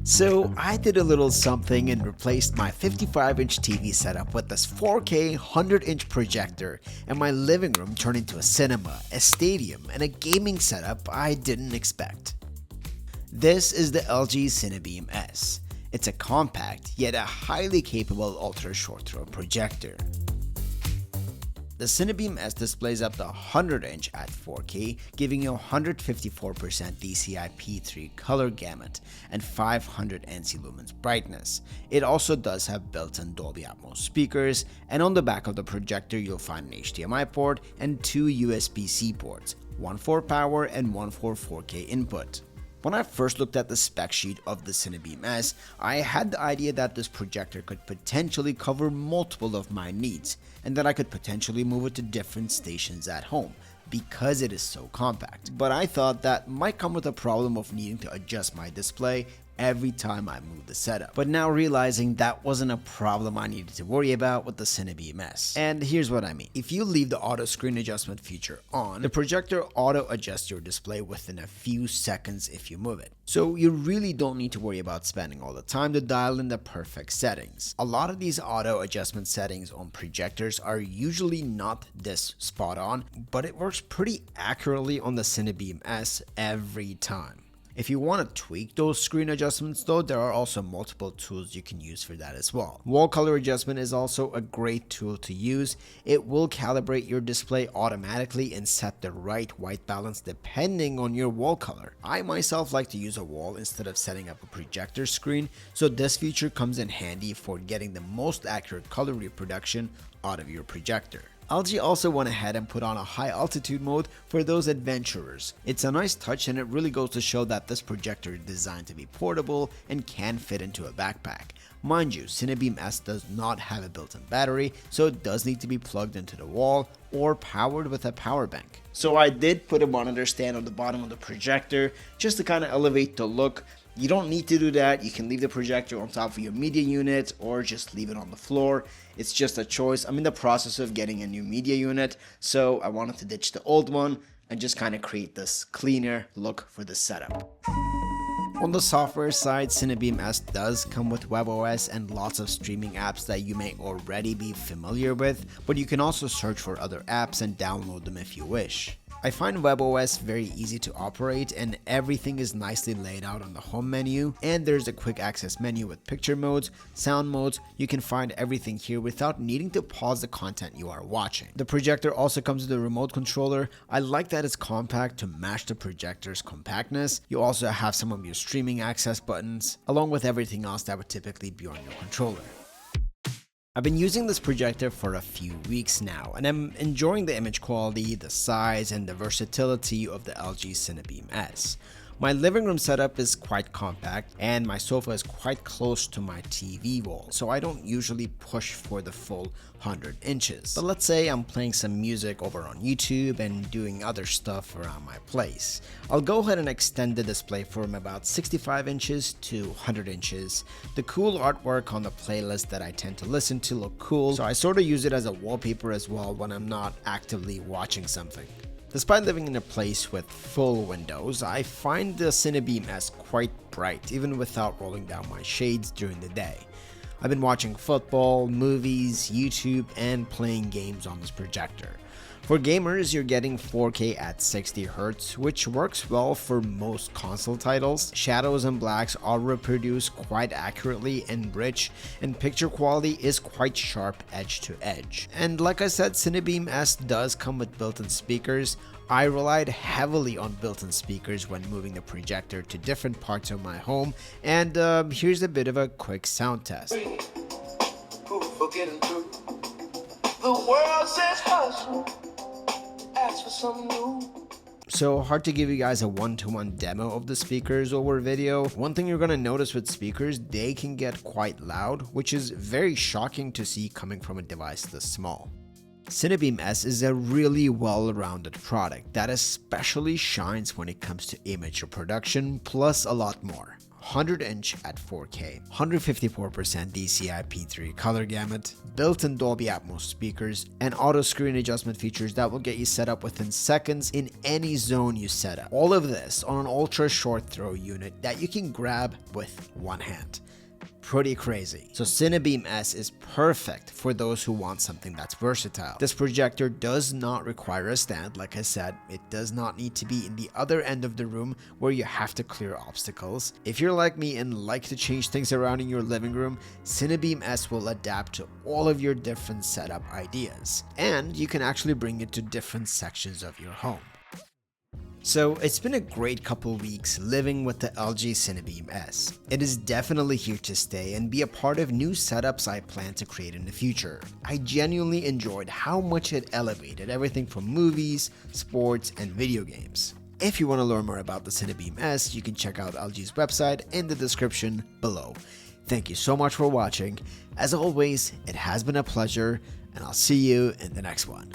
So I did a little something and replaced my 55-inch TV setup with this 4K 100-inch projector, and my living room turned into a cinema, a stadium, and a gaming setup I didn't expect. This is the LG CineBeam S. It's a compact yet a highly capable ultra-short-throw projector. The CineBeam S displays up to 100-inch at 4K, giving you 154% DCI-P3 color gamut and 500 NC lumens brightness. It also does have built-in Dolby Atmos speakers, and on the back of the projector you'll find an HDMI port and two USB-C ports, one for power and one for 4K input. When I first looked at the spec sheet of the CineBeam S, I had the idea that this projector could potentially cover multiple of my needs, and that I could potentially move it to different stations at home, because it is so compact. But I thought that might come with a problem of needing to adjust my display every time I move the setup. But now realizing that wasn't a problem I needed to worry about with the CineBeam S. And here's what I mean. If you leave the auto screen adjustment feature on, the projector auto adjusts your display within a few seconds if you move it. So you really don't need to worry about spending all the time to dial in the perfect settings. A lot of these auto adjustment settings on projectors are usually not this spot on, but it works pretty accurately on the CineBeam S every time. If you want to tweak those screen adjustments though, there are also multiple tools you can use for that as well. Wall color adjustment is also a great tool to use. It will calibrate your display automatically and set the right white balance depending on your wall color. I myself like to use a wall instead of setting up a projector screen, so this feature comes in handy for getting the most accurate color reproduction out of your projector. LG also went ahead and put on a high altitude mode for those adventurers. It's a nice touch, and it really goes to show that this projector is designed to be portable and can fit into a backpack. Mind you, CineBeam S does not have a built-in battery, so it does need to be plugged into the wall or powered with a power bank. So I did put a monitor stand on the bottom of the projector just to kind of elevate the look. You don't need to do that. You can leave the projector on top of your media unit or just leave it on the floor. It's just a choice. I'm in the process of getting a new media unit, so I wanted to ditch the old one and just kind of create this cleaner look for the setup. On the software side, CineBeam S does come with WebOS and lots of streaming apps that you may already be familiar with, but you can also search for other apps and download them if you wish. I find WebOS very easy to operate, and everything is nicely laid out on the home menu, and there's a quick access menu with picture modes, sound modes. You can find everything here without needing to pause the content you are watching. The projector also comes with a remote controller. I like that it's compact to match the projector's compactness. You also have some of your streaming access buttons, along with everything else that would typically be on your controller. I've been using this projector for a few weeks now, and I'm enjoying the image quality, the size, and the versatility of the LG CineBeam S. My living room setup is quite compact, and my sofa is quite close to my TV wall, so I don't usually push for the full 100 inches. But let's say I'm playing some music over on YouTube and doing other stuff around my place. I'll go ahead and extend the display from about 65 inches to 100 inches. The cool artwork on the playlist that I tend to listen to look cool, so I sort of use it as a wallpaper as well when I'm not actively watching something. Despite living in a place with full windows, I find the CineBeam S quite bright even without rolling down my shades during the day. I've been watching football, movies, YouTube, and playing games on this projector. For gamers, you're getting 4K at 60Hz, which works well for most console titles. Shadows and blacks are reproduced quite accurately and rich, and picture quality is quite sharp edge to edge. And like I said, CineBeam S does come with built-in speakers. I relied heavily on built-in speakers when moving the projector to different parts of my home, and here's a bit of a quick sound test. So hard to give you guys a one-to-one demo of the speakers over video. One thing you're gonna notice with speakers, they can get quite loud, which is very shocking to see coming from a device this small. CineBeam S is a really well-rounded product that especially shines when it comes to image reproduction, plus a lot more. 100-inch at 4K, 154% DCI-P3 color gamut, built-in Dolby Atmos speakers, and auto screen adjustment features that will get you set up within seconds in any zone you set up. All of this on an ultra short throw unit that you can grab with one hand. Pretty crazy. So CineBeam S is perfect for those who want something that's versatile. This projector does not require a stand. Like I said, it does not need to be in the other end of the room where you have to clear obstacles. If you're like me and like to change things around in your living room, CineBeam S will adapt to all of your different setup ideas. And you can actually bring it to different sections of your home. So it's been a great couple weeks living with the LG CineBeam S. It is definitely here to stay and be a part of new setups I plan to create in the future. I genuinely enjoyed how much it elevated everything from movies, sports, and video games. If you want to learn more about the CineBeam S, you can check out LG's website in the description below. Thank you so much for watching. As always, it has been a pleasure, and I'll see you in the next one.